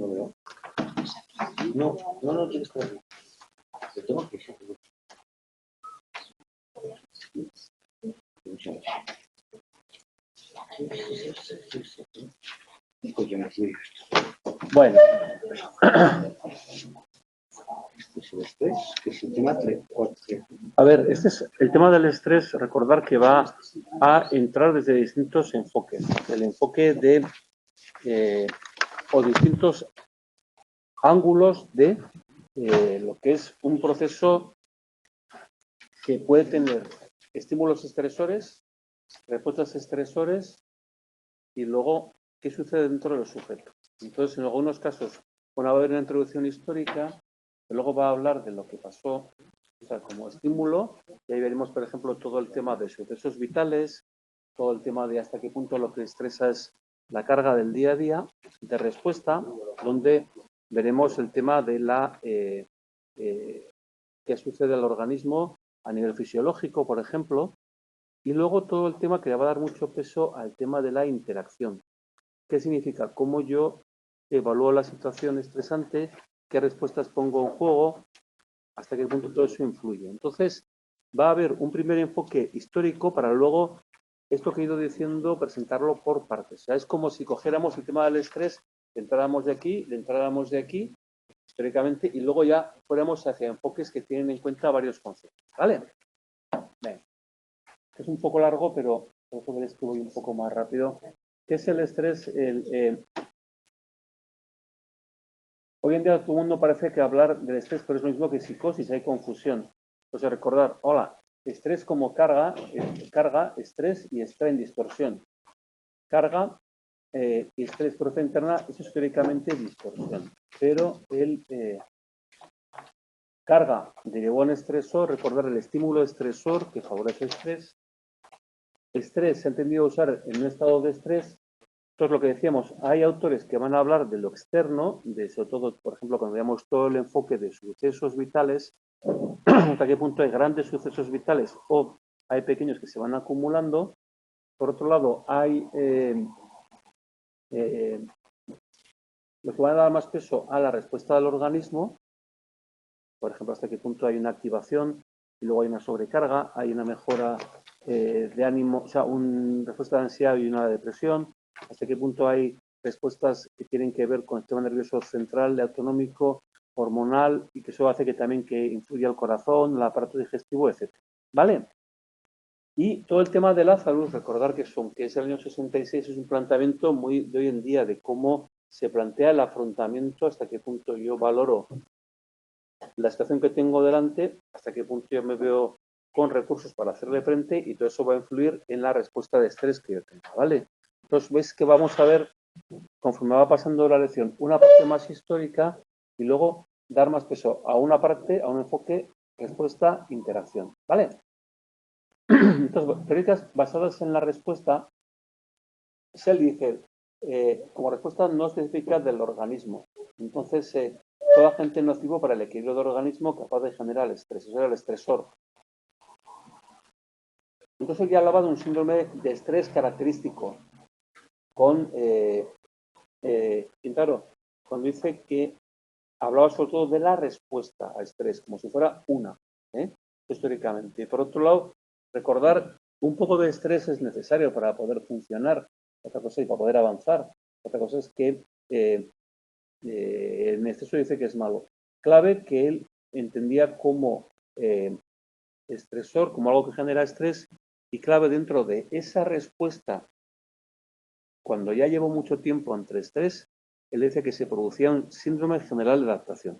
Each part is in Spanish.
no veo. No, tiene que estar aquí. Lo tengo que hacer. Bueno. A ver, este es el tema del estrés. Recordar que va a entrar desde distintos enfoques. El enfoque de o distintos ángulos de lo que es un proceso que puede tener estímulos estresores, respuestas estresores y luego qué sucede dentro del sujeto. Entonces, en algunos casos, va a haber una introducción histórica, que luego va a hablar de lo que pasó, o sea, como estímulo, y ahí veremos, por ejemplo, todo el tema de sucesos vitales, todo el tema de hasta qué punto lo que estresa es la carga del día a día, de respuesta, donde veremos el tema de la qué sucede al organismo a nivel fisiológico, por ejemplo, y luego todo el tema que le va a dar mucho peso al tema de la interacción. ¿Qué significa? Cómo yo evalúo la situación estresante, qué respuestas pongo en juego, hasta qué punto todo eso influye. Entonces, va a haber un primer enfoque histórico para luego, esto que he ido diciendo, presentarlo por partes. O sea, es como si cogiéramos el tema del estrés, le entráramos de aquí, históricamente, y luego ya fuéramos hacia enfoques que tienen en cuenta varios conceptos. ¿Vale? Bien. Es un poco largo, pero creo que veréis que voy un poco más rápido. ¿Qué es el estrés? Hoy en día todo el mundo parece que hablar del estrés, pero es lo mismo que psicosis, hay confusión. Entonces recordar, hola, estrés como carga, estrés y strain, distorsión. Carga y estrés fuerza interna es históricamente distorsión. Pero el carga derivó en estresor, recordar el estímulo estresor que favorece el estrés. Estrés se ha entendido usar en un estado de estrés. Esto es lo que decíamos, hay autores que van a hablar de lo externo, de sobre todo, por ejemplo, cuando veamos todo el enfoque de sucesos vitales, hasta qué punto hay grandes sucesos vitales o hay pequeños que se van acumulando. Por otro lado, hay lo que va a dar más peso a la respuesta del organismo, por ejemplo, hasta qué punto hay una activación y luego hay una sobrecarga, hay una mejora de ánimo, o sea, una respuesta de ansiedad y una depresión, hasta qué punto hay respuestas que tienen que ver con el sistema nervioso central, autonómico, hormonal, y que eso hace que también que influya el corazón, el aparato digestivo, etc. ¿Vale? Y todo el tema de la salud, recordar que es el año 66, es un planteamiento muy de hoy en día de cómo se plantea el afrontamiento, hasta qué punto yo valoro la situación que tengo delante, hasta qué punto yo me veo con recursos para hacerle frente, y todo eso va a influir en la respuesta de estrés que yo tenga, ¿vale? Entonces, veis que vamos a ver, conforme va pasando la lección, una parte más histórica y luego dar más peso a una parte, a un enfoque, respuesta, interacción, ¿vale? Entonces, teorías basadas en la respuesta, Shell dice, como respuesta no específica del organismo. Entonces, todo agente nocivo para el equilibrio del organismo capaz de generar estrés, eso era el estresor. Entonces, ya hablaba de un síndrome de estrés característico, con, claro, cuando dice que hablaba sobre todo de la respuesta a estrés, como si fuera una, históricamente. Y por otro lado, recordar un poco de estrés es necesario para poder funcionar, otra cosa y para poder avanzar. Otra cosa es que en exceso dice que es malo. Clave que él entendía como estresor, como algo que genera estrés, y clave dentro de esa respuesta, cuando ya llevo mucho tiempo entre estrés, él dice que se producía un síndrome general de adaptación.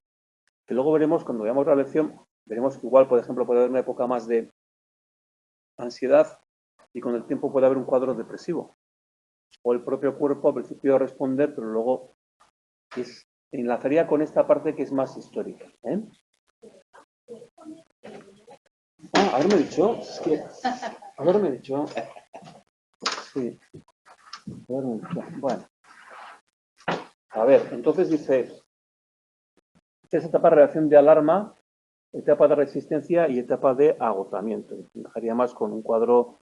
Que luego veremos, cuando veamos la lección, veremos que igual, por ejemplo, puede haber una época más de ansiedad y con el tiempo puede haber un cuadro depresivo. O el propio cuerpo al principio va a responder, pero luego enlazaría con esta parte que es más histórica. Haberme dicho, es que haberme dicho, sí, haberme dicho, bueno, a ver, entonces dice, esta etapa de reacción de alarma, etapa de resistencia y etapa de agotamiento. Dejaría más con un cuadro,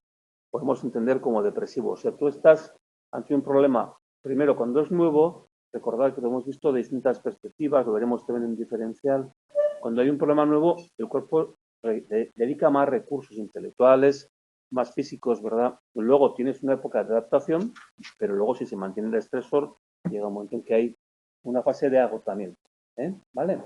podemos entender como depresivo. O sea, tú estás ante un problema, primero cuando es nuevo, recordad que lo hemos visto de distintas perspectivas, lo veremos también en diferencial. Cuando hay un problema nuevo, el cuerpo dedica más recursos intelectuales, más físicos, ¿verdad? Luego tienes una época de adaptación, pero luego si se mantiene el estresor, llega un momento en que hay una fase de agotamiento. ¿Vale?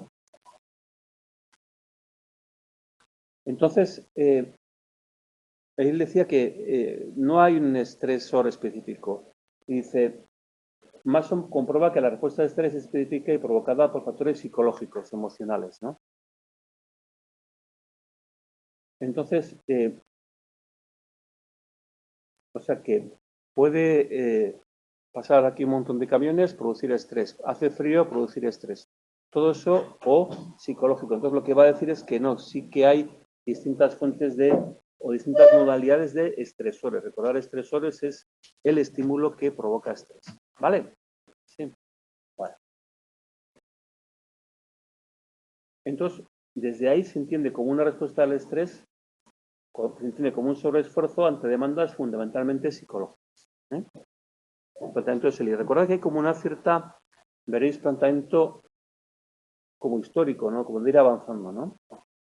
Entonces, él decía que no hay un estresor específico. Dice, Mason comprueba que la respuesta de estrés es específica y provocada por factores psicológicos, emocionales, ¿no? Entonces, o sea que puede pasar aquí un montón de camiones, producir estrés. Hace frío, producir estrés. Todo eso o psicológico. Entonces, lo que va a decir es que no, sí que hay distintas fuentes o distintas modalidades de estresores. Recordar estresores es el estímulo que provoca estrés. ¿Vale? Sí. Bueno. Entonces, desde ahí se entiende como una respuesta al estrés, se entiende como un sobreesfuerzo ante demandas fundamentalmente psicológicas. Planteamiento de Selye. Recordad que hay como una cierta, veréis, planteamiento como histórico, ¿no? Como de ir avanzando, ¿no?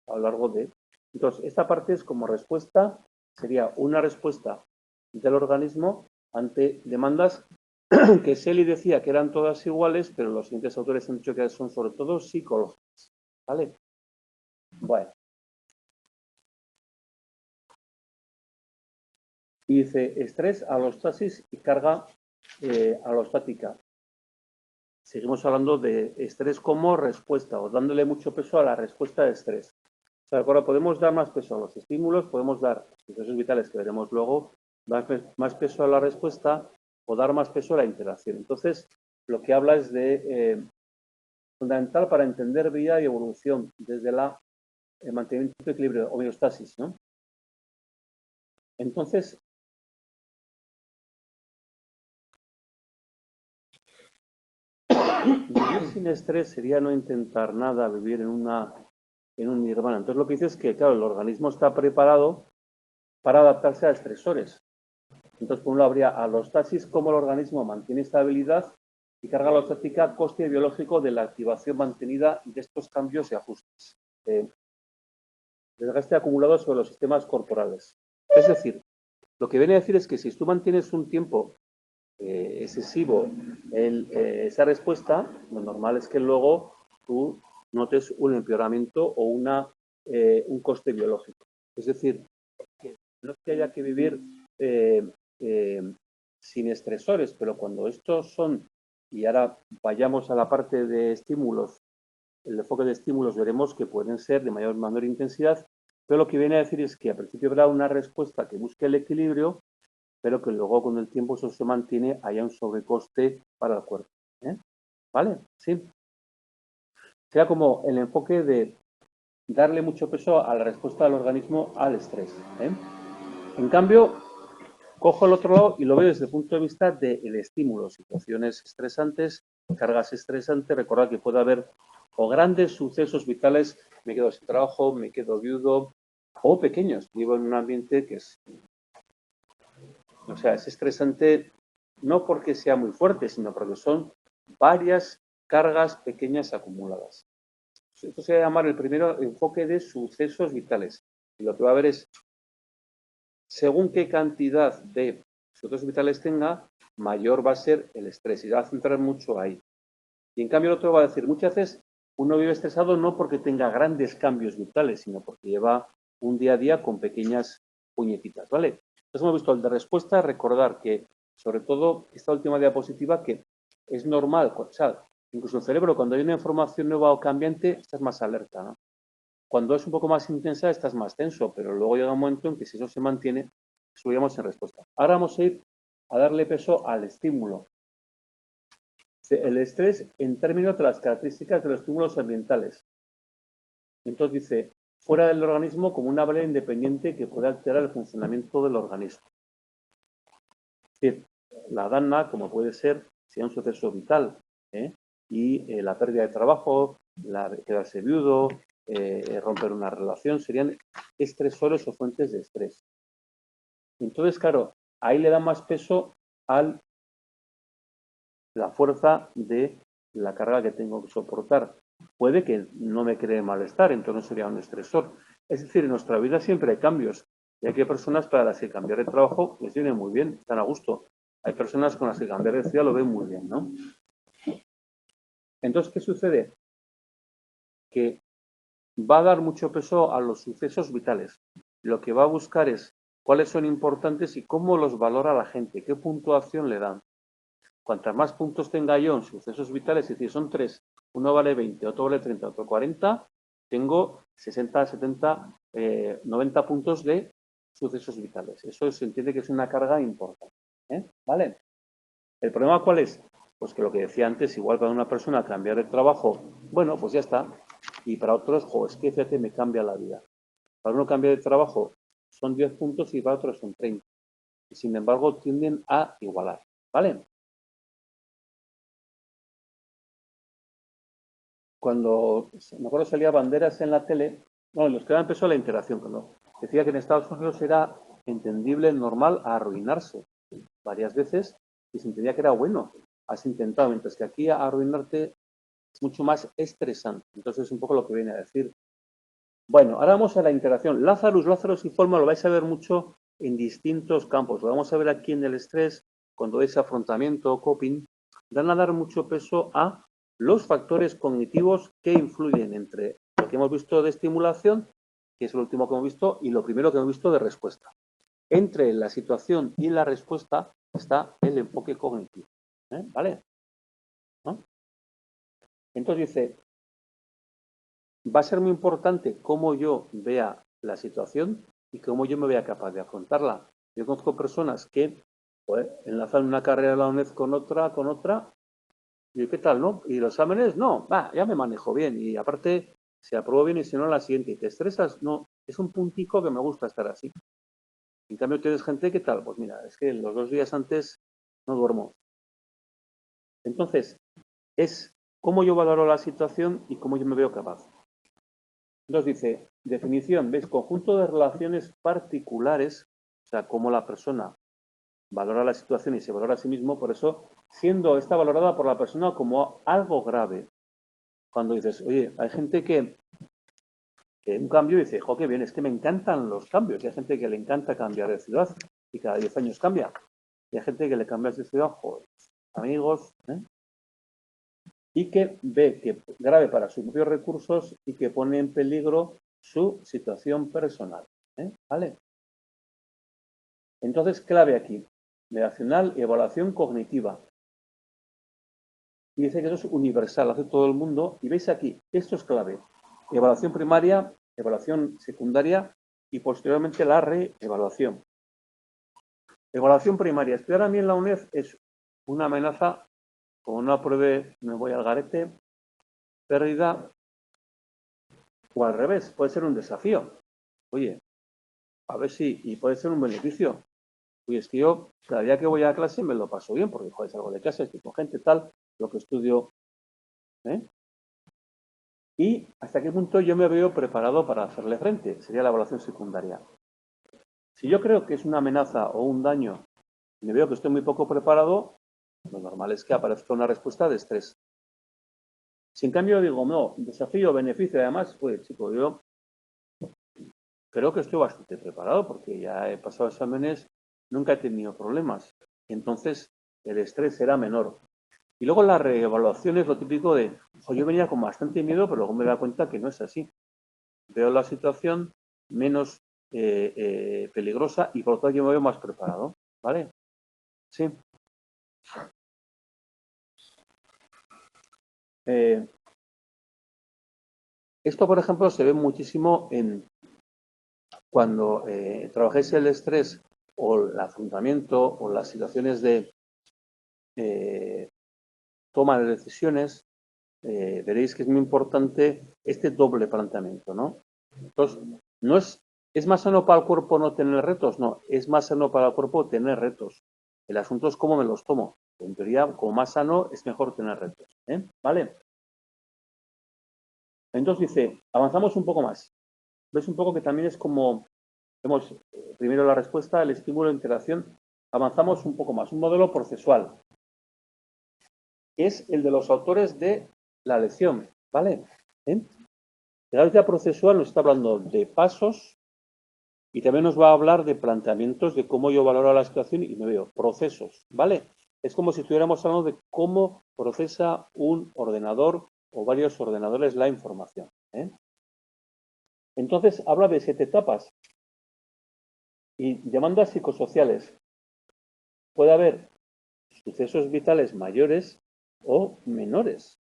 A lo largo de... Entonces, esta parte es como respuesta, sería una respuesta del organismo ante demandas que Selye decía que eran todas iguales, pero los siguientes autores han dicho que son sobre todo psicológicas. ¿Vale? Bueno. Y dice estrés, alostasis y carga alostática. Seguimos hablando de estrés como respuesta o dándole mucho peso a la respuesta de estrés. O sea, ahora podemos dar más peso a los estímulos, podemos dar procesos vitales que veremos luego, más peso a la respuesta o dar más peso a la interacción. Entonces, lo que habla es de fundamental para entender vida y evolución desde el mantenimiento de equilibrio, homeostasis, ¿no? Entonces, vivir sin estrés sería no intentar nada, vivir en un nirvana. Entonces lo que dice es que, claro, el organismo está preparado para adaptarse a estresores. Entonces, por un lado habría alostasis, cómo el organismo mantiene estabilidad, y carga alostática, coste biológico de la activación mantenida de estos cambios y ajustes. Desgaste acumulado sobre los sistemas corporales. Es decir, lo que viene a decir es que si tú mantienes un tiempo excesivo esa respuesta, lo normal es que luego tú notes un empeoramiento o un coste biológico. Es decir, que no es que haya que vivir sin estresores, pero cuando estos son, y ahora vayamos a la parte de estímulos, el enfoque de estímulos veremos que pueden ser de mayor o menor intensidad, pero lo que viene a decir es que al principio habrá una respuesta que busque el equilibrio, pero que luego con el tiempo eso se mantiene, haya un sobrecoste para el cuerpo. ¿Vale? Sí. Sea como el enfoque de darle mucho peso a la respuesta del organismo al estrés. En cambio, cojo el otro lado y lo veo desde el punto de vista del estímulo, situaciones estresantes, cargas estresantes. Recordad que puede haber o grandes sucesos vitales, me quedo sin trabajo, me quedo viudo, o pequeños. Vivo en un ambiente que es estresante no porque sea muy fuerte, sino porque son varias cargas pequeñas acumuladas. Esto se va a llamar el primero enfoque de sucesos vitales. Y lo que va a haber es, según qué cantidad de sucesos vitales tenga, mayor va a ser el estrés. Y va a centrar mucho ahí. Y en cambio el otro va a decir, muchas veces uno vive estresado no porque tenga grandes cambios vitales, sino porque lleva un día a día con pequeñas puñetitas, ¿vale? Entonces hemos visto el de respuesta, recordar que, sobre todo, esta última diapositiva, que es normal, o sea, incluso el cerebro, cuando hay una información nueva o cambiante, estás más alerta, ¿no? Cuando es un poco más intensa, estás más tenso, pero luego llega un momento en que si eso se mantiene, subimos en respuesta. Ahora vamos a ir a darle peso al estímulo. El estrés en términos de las características de los estímulos ambientales. Entonces dice, fuera del organismo como una variable independiente que puede alterar el funcionamiento del organismo. Es decir, la dana, como puede ser, sea un suceso vital, y la pérdida de trabajo, quedarse viudo, romper una relación, serían estresores o fuentes de estrés. Entonces, claro, ahí le da más peso al la fuerza de la carga que tengo que soportar. Puede que no me cree malestar, entonces sería un estresor. Es decir, en nuestra vida siempre hay cambios. Y hay personas para las que cambiar de trabajo les viene muy bien, están a gusto. Hay personas con las que cambiar de ciudad lo ven muy bien, ¿no? Entonces, ¿qué sucede? Que va a dar mucho peso a los sucesos vitales. Lo que va a buscar es cuáles son importantes y cómo los valora la gente, qué puntuación le dan. Cuantas más puntos tenga yo en sucesos vitales, es decir, son 3, uno vale 20, otro vale 30, otro 40, tengo 60, 70, 90 puntos de sucesos vitales. Eso se entiende que es una carga importante. ¿Vale? ¿El problema cuál es? Pues que lo que decía antes, igual para una persona cambiar de trabajo, bueno, pues ya está. Y para otros, es que fíjate, me cambia la vida. Para uno cambiar de trabajo son 10 puntos y para otros son 30. Y sin embargo, tienden a igualar. ¿Vale? Cuando me acuerdo salía Banderas en la tele, no, los que empezó la interacción, cuando decía que en Estados Unidos era entendible, normal, arruinarse varias veces y se entendía que era bueno. Has intentado, mientras que aquí arruinarte es mucho más estresante. Entonces es un poco lo que viene a decir. Bueno, ahora vamos a la interacción. Lazarus y Forma lo vais a ver mucho en distintos campos. Lo vamos a ver aquí en el estrés, cuando es afrontamiento o coping. Dan a dar mucho peso a los factores cognitivos que influyen entre lo que hemos visto de estimulación, que es lo último que hemos visto, y lo primero que hemos visto de respuesta. Entre la situación y la respuesta está el enfoque cognitivo. ¿Vale? ¿No? Entonces dice, va a ser muy importante cómo yo vea la situación y cómo yo me vea capaz de afrontarla. Yo conozco personas que enlazan una carrera de la UNED con otra, y ¿qué tal, no? Y los exámenes, no, ya me manejo bien, y aparte se aprobó bien y si no la siguiente, y te estresas, no, es un puntico que me gusta estar así. En cambio tienes gente, ¿qué tal? Pues mira, es que los 2 días antes no duermo. Entonces, es cómo yo valoro la situación y cómo yo me veo capaz. Nos dice, definición, ¿ves? Conjunto de relaciones particulares, o sea, cómo la persona valora la situación y se valora a sí mismo, por eso, siendo esta valorada por la persona como algo grave. Cuando dices, oye, hay gente que un cambio dice, jo, qué bien, es que me encantan los cambios. Y hay gente que le encanta cambiar de ciudad y cada 10 años cambia. Y hay gente que le cambias de ciudad, joder, amigos, y que ve que grave para sus propios recursos y que pone en peligro su situación personal. ¿Vale? Entonces, clave aquí, negacional y evaluación cognitiva. Y dice que eso es universal, hace todo el mundo. Y veis aquí, esto es clave. Evaluación primaria, evaluación secundaria y posteriormente la reevaluación. Evaluación primaria. Estudiar a mí en la UNED es una amenaza, como no apruebe, me voy al garete, pérdida, o al revés, puede ser un desafío. Oye, a ver si, y puede ser un beneficio. Oye, es que yo, cada día que voy a clase me lo paso bien, porque joder, salgo de clase, estoy con gente tal, lo que estudio. Y hasta qué punto yo me veo preparado para hacerle frente. Sería la evaluación secundaria. Si yo creo que es una amenaza o un daño y me veo que estoy muy poco preparado, lo normal es que aparezca una respuesta de estrés. Si en cambio digo, no, desafío, beneficio, además, pues chico, yo creo que estoy bastante preparado porque ya he pasado exámenes, nunca he tenido problemas. Entonces, el estrés será menor. Y luego la reevaluación es lo típico de, yo venía con bastante miedo, pero luego me da cuenta que no es así. Veo la situación menos peligrosa y por lo tanto yo me veo más preparado. ¿Vale? Sí. Esto, por ejemplo, se ve muchísimo en cuando trabajéis el estrés o el afrontamiento o las situaciones de toma de decisiones, veréis que es muy importante este doble planteamiento, ¿no? Entonces, no es más sano para el cuerpo no tener retos, no, es más sano para el cuerpo tener retos. El asunto es cómo me los tomo. En teoría, como más sano, es mejor tener retos. ¿Vale? Entonces dice, avanzamos un poco más. Ves un poco que también es como, vemos primero la respuesta, el estímulo, la interacción, avanzamos un poco más, un modelo procesual. que es el de los autores de la lección, ¿vale? La lógica procesual nos está hablando de pasos y también nos va a hablar de planteamientos de cómo yo valoro la situación y me veo procesos, ¿vale? Es como si estuviéramos hablando de cómo procesa un ordenador o varios ordenadores la información. Entonces, habla de 7 etapas y demandas psicosociales. Puede haber sucesos vitales mayores o menores.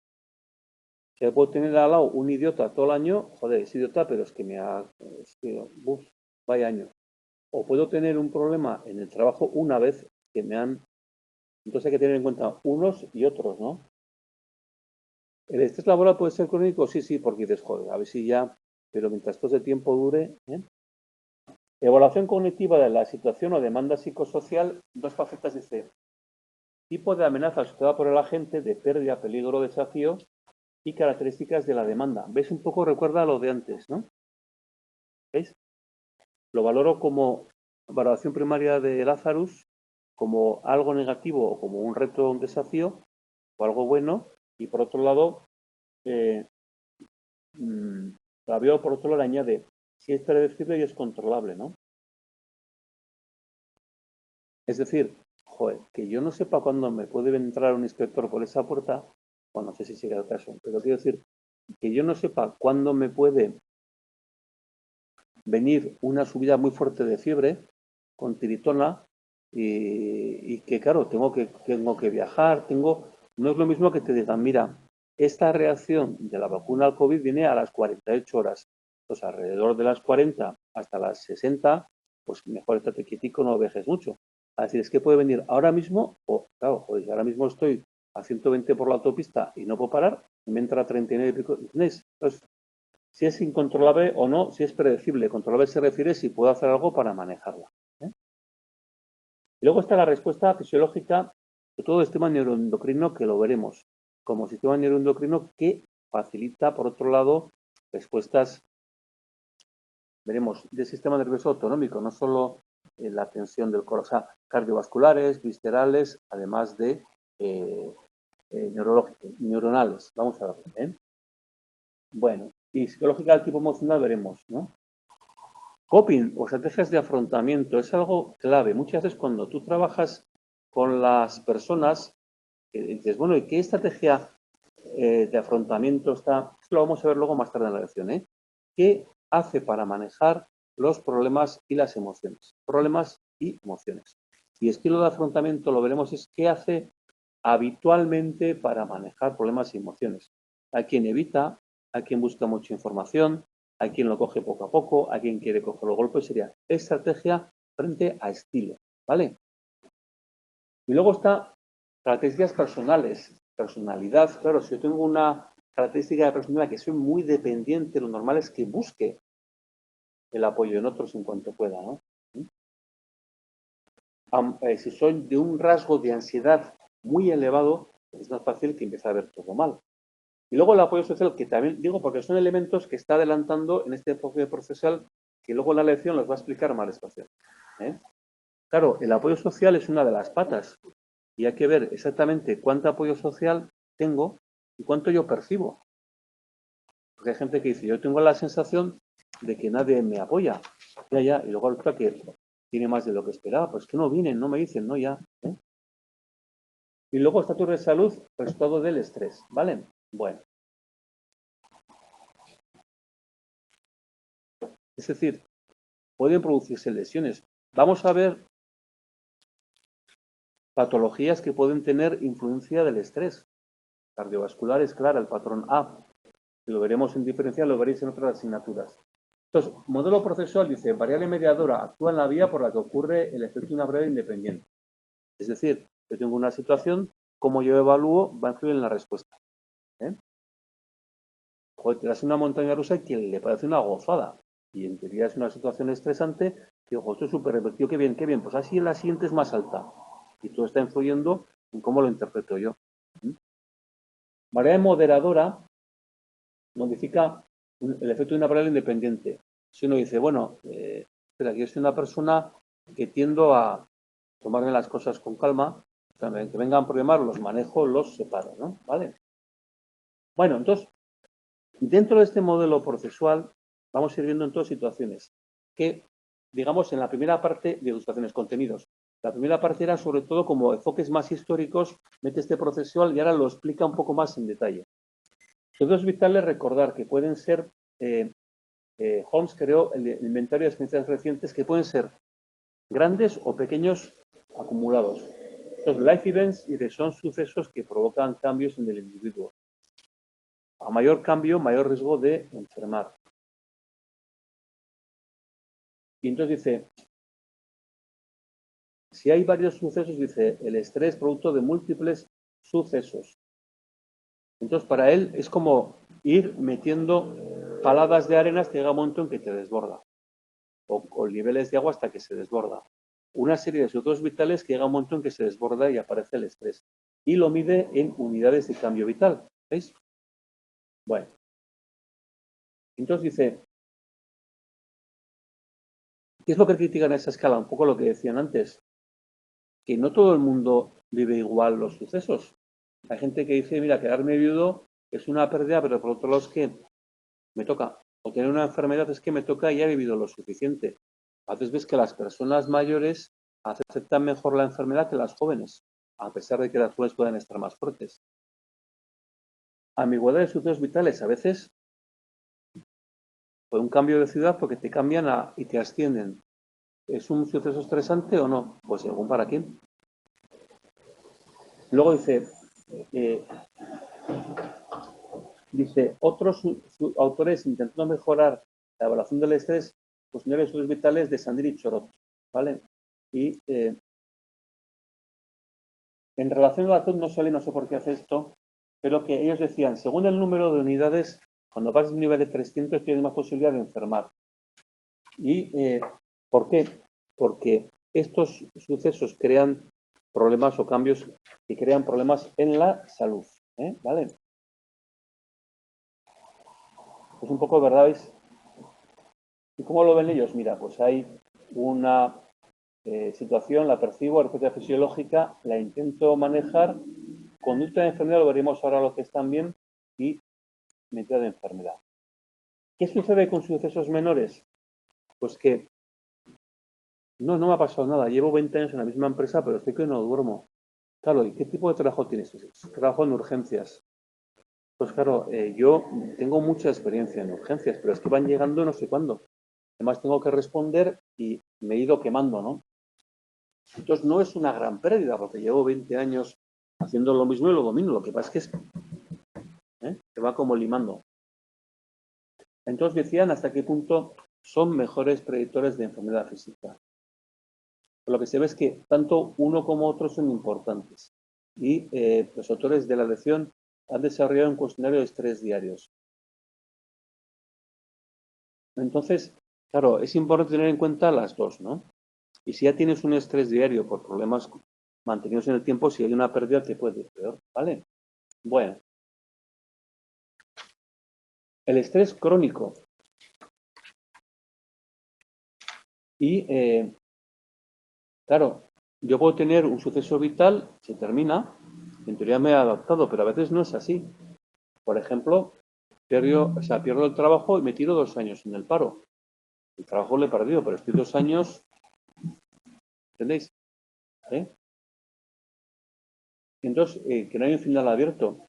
Si puedo tener al lado un idiota todo el año, joder, es idiota, pero es que vaya año. O puedo tener un problema en el trabajo una vez que me han... Entonces hay que tener en cuenta unos y otros, ¿no? ¿El estrés laboral puede ser crónico? Sí, sí, porque dices, joder, a ver si ya, pero mientras todo ese tiempo dure... Evaluación cognitiva de la situación o demanda psicosocial, 2 facetas dice, tipo de amenaza asociada por el agente de pérdida, peligro, desafío y características de la demanda. ¿Veis? Un poco recuerda a lo de antes, ¿no? ¿Veis? Lo valoro como valoración primaria de Lazarus, como algo negativo o como un reto o un desafío, o algo bueno, y por otro lado, Fabio por otro lado le añade, si es predecible y es controlable, ¿no? Es decir, joder, que yo no sepa cuándo me puede entrar un inspector por esa puerta, bueno, no sé si será el caso, pero quiero decir, que yo no sepa cuándo me puede venir una subida muy fuerte de fiebre con tiritona y que, claro, tengo que viajar, no es lo mismo que te digan, mira, esta reacción de la vacuna al COVID viene a las 48 horas. Pues alrededor de las 40 hasta las 60, pues mejor estate quietico, no viajes mucho. Así es que puede venir ahora mismo, o claro, pues ahora mismo estoy a 120 por la autopista y no puedo parar, me entra a 39 y pico, ¿entendéis? Entonces, si es incontrolable o no, si es predecible. Controlable se refiere si puedo hacer algo para manejarla. Y luego está la respuesta fisiológica de todo el sistema neuroendocrino, que lo veremos como sistema neuroendocrino que facilita, por otro lado, respuestas, veremos, del sistema nervioso autonómico, no solo la tensión del corazón, cardiovasculares, viscerales, además de neuronales. Vamos a ver. Bueno, y psicológica del tipo emocional veremos, ¿no? Coping o estrategias de afrontamiento es algo clave. Muchas veces cuando tú trabajas con las personas, dices, bueno, ¿y qué estrategia de afrontamiento está? Esto lo vamos a ver luego más tarde en la lección, ¿eh? ¿Qué hace para manejar los problemas y las emociones? Problemas y emociones. Y estilo de afrontamiento, lo veremos, es qué hace habitualmente para manejar problemas y emociones. Hay quien evita, hay quien busca mucha información, hay quien lo coge poco a poco, hay quien quiere coger los golpes, sería estrategia frente a estilo, ¿vale? Y luego está características personales, personalidad, claro, si yo tengo una característica de personalidad que soy muy dependiente, lo normal es que busque el apoyo en otros en cuanto pueda, ¿no? Si soy de un rasgo de ansiedad muy elevado, es más fácil que empiece a ver todo mal. Y luego el apoyo social, que también digo porque son elementos que está adelantando en este enfoque procesal, que luego en la lección los va a explicar más despacio. Claro, el apoyo social es una de las patas y hay que ver exactamente cuánto apoyo social tengo y cuánto yo percibo. Porque hay gente que dice, yo tengo la sensación de que nadie me apoya. Ya, y luego otra que tiene más de lo que esperaba. Pues que no vienen, no me dicen, no ya. Y luego estatus de salud, resultado del estrés, ¿vale? Bueno. Es decir, pueden producirse lesiones. Vamos a ver patologías que pueden tener influencia del estrés. Cardiovasculares, claro, el patrón A. Lo veremos en diferencial, lo veréis en otras asignaturas. Entonces, modelo procesual dice, variable mediadora actúa en la vía por la que ocurre el efecto de una variable independiente. Es decir, yo tengo una situación, como yo evalúo va a influir en la respuesta. Joder, te das una montaña rusa que le parece una gozada. Y en teoría es una situación estresante, que ojo, esto es súper repetido, qué bien, qué bien. Pues así la siguiente es más alta. Y todo está influyendo en cómo lo interpreto yo. Variable moderadora modifica el efecto de una variable independiente. Si uno dice, bueno, espera, yo soy una persona que tiendo a tomarme las cosas con calma También que vengan problemas, los manejo, los separo, ¿no? ¿Vale? Bueno, entonces, dentro de este modelo procesual, vamos a ir viendo en todas situaciones que, digamos, en la primera parte de ilustraciones, contenidos. La primera parte era sobre todo como enfoques más históricos, mete este procesual y ahora lo explica un poco más en detalle. Entonces es vital recordar que pueden ser, Holmes creó el inventario de experiencias recientes que pueden ser grandes o pequeños acumulados. Los life events son sucesos que provocan cambios en el individuo. A mayor cambio, mayor riesgo de enfermar. Y entonces dice, si hay varios sucesos, dice, el estrés producto de múltiples sucesos. Entonces, para él es como ir metiendo paladas de arena hasta que llega un momento en que te desborda. O niveles de agua hasta que se desborda. Una serie de sucesos vitales que llega un momento en que se desborda y aparece el estrés. Y lo mide en unidades de cambio vital. ¿Veis? Bueno. Entonces dice, ¿qué es lo que critican a esa escala? Un poco lo que decían antes. Que no todo el mundo vive igual los sucesos. Hay gente que dice, mira, quedarme viudo es una pérdida, pero por otro lado es que me toca. O tener una enfermedad es que me toca y ya he vivido lo suficiente. A veces ves que las personas mayores aceptan mejor la enfermedad que las jóvenes, a pesar de que las jóvenes puedan estar más fuertes. Ambigüedad de sucesos vitales. A veces, por un cambio de ciudad, porque te cambian y te ascienden. ¿Es un suceso estresante o no? Pues según para quién. Luego dice otros autores intentando mejorar la evaluación del estrés, cuestionarios vitales de Sandri y Chorot, ¿vale? Y en relación a la TUD no sale, no sé por qué hace esto, pero que ellos decían, según el número de unidades, cuando pasas un nivel de 300 tienes más posibilidad de enfermar. ¿Y por qué? Porque estos sucesos crean problemas o cambios que crean problemas en la salud, ¿vale? Pues un poco, ¿verdad? ¿Y cómo lo ven ellos? Mira, pues hay una situación, la percibo, receta fisiológica, la intento manejar, conducta de enfermedad, lo veremos ahora lo que es también, y medida de enfermedad. ¿Qué sucede con sucesos menores? Pues que no me ha pasado nada. Llevo 20 años en la misma empresa, pero estoy que no duermo. Claro, ¿y qué tipo de trabajo tienes? Trabajo en urgencias. Pues claro, yo tengo mucha experiencia en urgencias, pero es que van llegando no sé cuándo. Además tengo que responder y me he ido quemando, ¿no? Entonces no es una gran pérdida, porque llevo 20 años haciendo lo mismo y lo domino. Lo que pasa es que se va como limando. Entonces decían hasta qué punto son mejores predictores de enfermedad física. Lo que se ve es que tanto uno como otro son importantes. Y los autores de la lección han desarrollado un cuestionario de estrés diarios. Entonces, claro, es importante tener en cuenta las dos, ¿no? Y si ya tienes un estrés diario por problemas mantenidos en el tiempo, si hay una pérdida te puede ir peor, ¿vale? Bueno. El estrés crónico. Y, claro, yo puedo tener un suceso vital, se termina, en teoría me he adaptado, pero a veces no es así. Por ejemplo, pierdo el trabajo y me tiro 2 años en el paro. El trabajo lo he perdido, pero estoy 2 años, ¿entendéis? Entonces, que no hay un final abierto.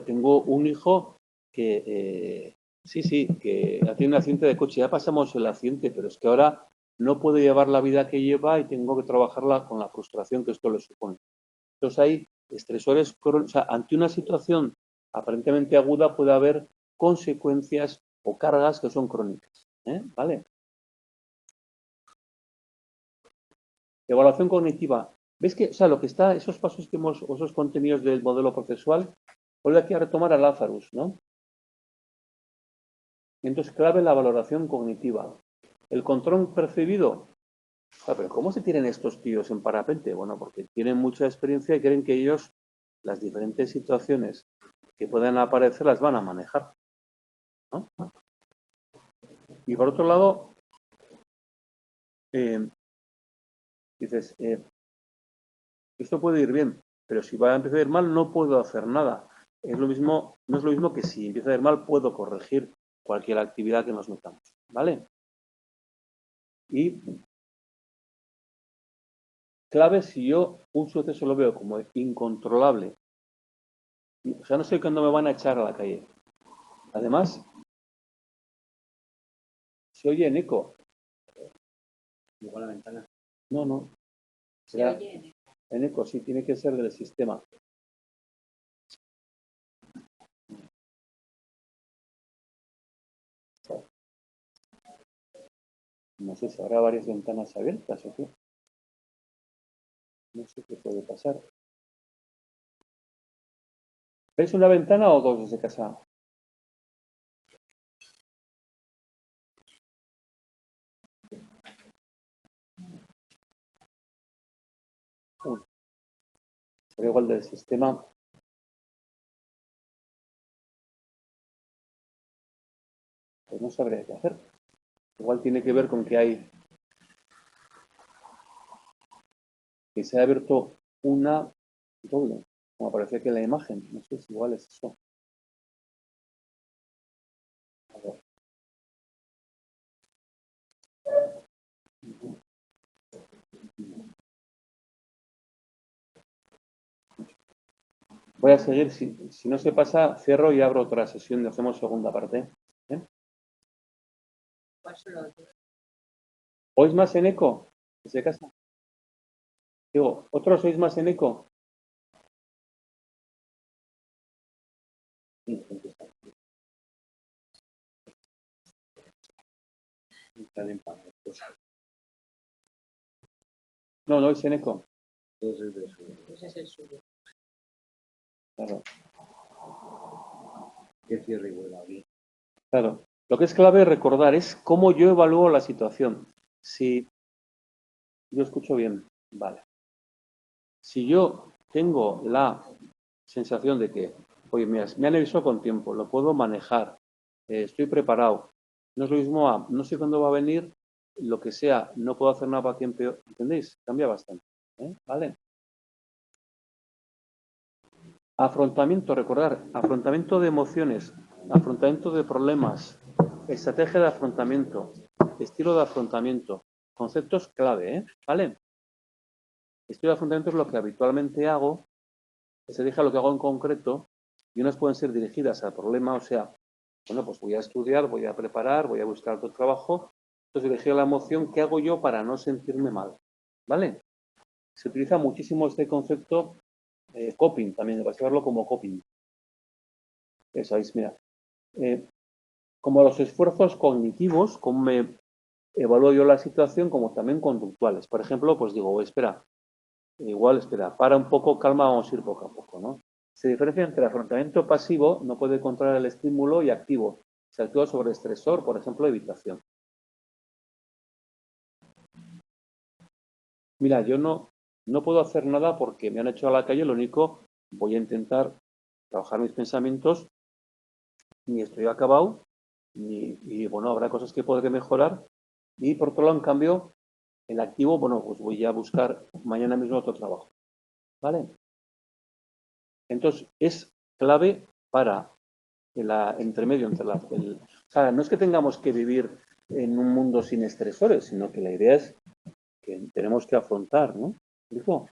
Tengo un hijo que, sí, que ha tenido un accidente de coche. Ya pasamos el accidente, pero es que ahora no puede llevar la vida que lleva y tengo que trabajarla con la frustración que esto le supone. Entonces hay estresores, o sea, ante una situación aparentemente aguda puede haber consecuencias o cargas que son crónicas. ¿Vale? Evaluación cognitiva. ¿Ves que, o sea, lo que está, esos pasos que hemos, esos contenidos del modelo procesual, vuelve aquí a retomar a Lazarus, ¿no? Entonces, clave la valoración cognitiva. El control percibido. Pero ¿cómo se tienen estos tíos en parapente? Bueno, porque tienen mucha experiencia y creen que ellos las diferentes situaciones que puedan aparecer las van a manejar, ¿no? Y por otro lado, dices, esto puede ir bien, pero si va a empezar a ir mal no puedo hacer nada. Es lo mismo, no es lo mismo que si empieza a ir mal puedo corregir cualquier actividad que nos metamos, ¿vale? Y clave si yo un suceso lo veo como incontrolable, o sea, no sé cuándo me van a echar a la calle. Además, se oye en eco. Igual la ventana. No. Se oye. En eco, sí, tiene que ser del sistema. No sé si habrá varias ventanas abiertas o qué. No sé qué puede pasar. ¿Veis una ventana o dos desde casa? Una. Pero igual del sistema. Pues no sabría qué hacer. Igual tiene que ver con que se ha abierto una doble, como aparece aquí en la imagen. No sé si igual es eso. A ver. Voy a seguir, si no se pasa, cierro y abro otra sesión y hacemos segunda parte. ¿Oís más en eco? ¿Desde casa? Digo, ¿otros oís más en eco? No, no oís en eco. Ese es el suyo. Claro. Que cierre y vuelva bien. Claro. Lo que es clave recordar es cómo yo evalúo la situación. Si yo escucho bien, vale. Si yo tengo la sensación de que, oye, mira, me han avisado con tiempo, lo puedo manejar, estoy preparado, no es lo mismo a, no sé cuándo va a venir, lo que sea, no puedo hacer nada para que empeore, ¿entendéis? Cambia bastante, ¿vale? Afrontamiento, recordar, afrontamiento de emociones, afrontamiento de problemas, estrategia de afrontamiento, estilo de afrontamiento, conceptos clave, ¿vale? Estilo de afrontamiento es lo que habitualmente hago, se deja lo que hago en concreto y unas pueden ser dirigidas al problema, o sea, bueno, pues voy a estudiar, voy a preparar, voy a buscar otro trabajo, entonces dirigir a la emoción, ¿qué hago yo para no sentirme mal? ¿Vale? Se utiliza muchísimo este concepto coping también, vais a verlo como coping. Eso es, mira, como los esfuerzos cognitivos, como me evalúo yo la situación, como también conductuales. Por ejemplo, pues digo, espera, para un poco, calma, vamos a ir poco a poco, ¿no? Se diferencia entre afrontamiento pasivo, no puede controlar el estímulo, y activo. Se actúa sobre estresor, por ejemplo, evitación. Mira, yo no puedo hacer nada porque me han hecho a la calle, lo único, voy a intentar trabajar mis pensamientos, ni estoy acabado, y bueno, habrá cosas que podré mejorar, y por otro lado, en cambio, el activo, bueno, pues voy a buscar mañana mismo otro trabajo, ¿vale? Entonces, es clave para el entremedio entre o sea, no es que tengamos que vivir en un mundo sin estresores, sino que la idea es que tenemos que afrontar, ¿no? ¿Dijo?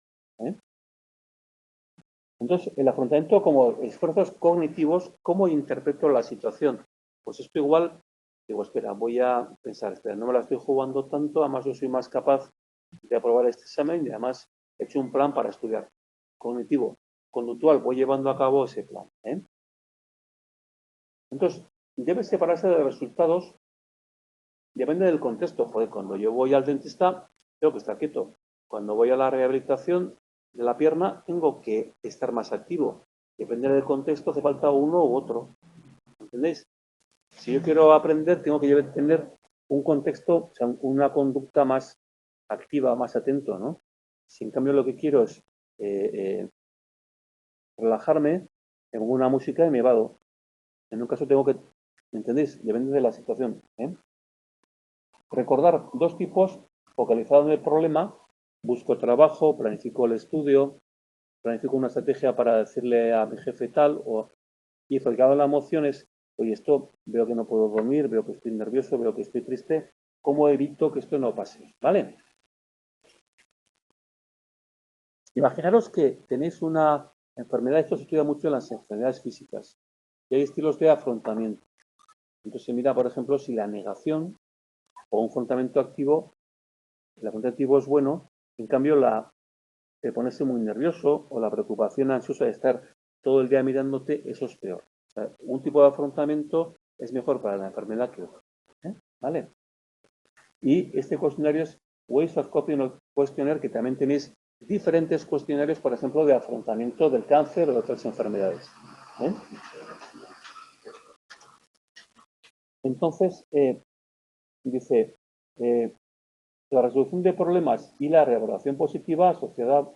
Entonces, el afrontamiento como esfuerzos cognitivos, ¿cómo interpreto la situación? Pues esto igual, digo, espera, voy a pensar, espera, no me la estoy jugando tanto, además yo soy más capaz de aprobar este examen y además he hecho un plan para estudiar. Cognitivo, conductual, voy llevando a cabo ese plan. Entonces, debe separarse de resultados, depende del contexto. Joder, cuando yo voy al dentista, tengo que estar quieto. Cuando voy a la rehabilitación de la pierna, tengo que estar más activo. Depende del contexto, hace falta uno u otro. ¿Entendéis? Si yo quiero aprender, tengo que tener un contexto, o sea, una conducta más activa, más atento, ¿no? Si en cambio lo que quiero es relajarme, tengo una música y me vado. En un caso tengo que, ¿entendéis? Depende de la situación. Recordar dos tipos focalizados en el problema busco trabajo, planifico el estudio, planifico una estrategia para decirle a mi jefe tal, y enfocado en la emoción es, oye, esto veo que no puedo dormir, veo que estoy nervioso, veo que estoy triste, ¿cómo evito que esto no pase? ¿Vale? Imaginaros que tenéis una enfermedad, esto se estudia mucho en las enfermedades físicas, y hay estilos de afrontamiento. Entonces se mira, por ejemplo, si la negación o un afrontamiento activo, el afrontamiento activo es bueno, en cambio de ponerse muy nervioso o la preocupación ansiosa de estar todo el día mirándote, eso es peor. O sea, un tipo de afrontamiento es mejor para la enfermedad que otro. ¿Vale? Y este cuestionario es Ways of Coping Questionnaire, que también tenéis diferentes cuestionarios, por ejemplo, de afrontamiento del cáncer o de otras enfermedades. Entonces, dice, la resolución de problemas y la reevaluación positiva asociada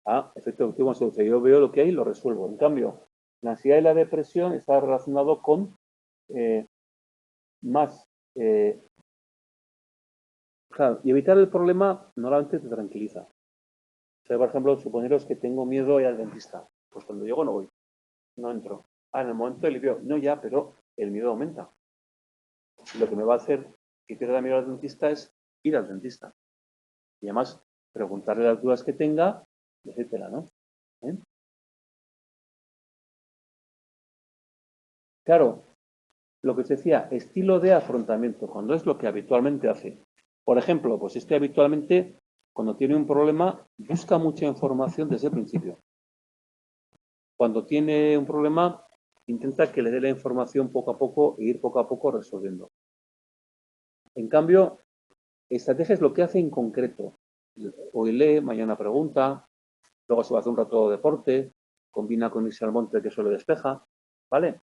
a efecto objetivo en solución. Yo veo lo que hay y lo resuelvo. En cambio, la ansiedad y la depresión está relacionado con más... claro, y evitar el problema normalmente te tranquiliza. O sea, por ejemplo, suponeros que tengo miedo a ir al dentista. Pues cuando llego no voy, no entro. En el momento del alivio, no ya, pero el miedo aumenta. Lo que me va a hacer que pierda miedo al dentista es ir al dentista. Y además, preguntarle las dudas que tenga, decírtela, ¿no? Claro, lo que se decía, estilo de afrontamiento, cuando es lo que habitualmente hace. Por ejemplo, pues este habitualmente, cuando tiene un problema, busca mucha información desde el principio. Cuando tiene un problema, intenta que le dé la información poco a poco e ir poco a poco resolviendo. En cambio, estrategia es lo que hace en concreto. Hoy lee, mañana pregunta, luego se va a hacer un rato de deporte, combina con irse al monte que eso le despeja, ¿vale?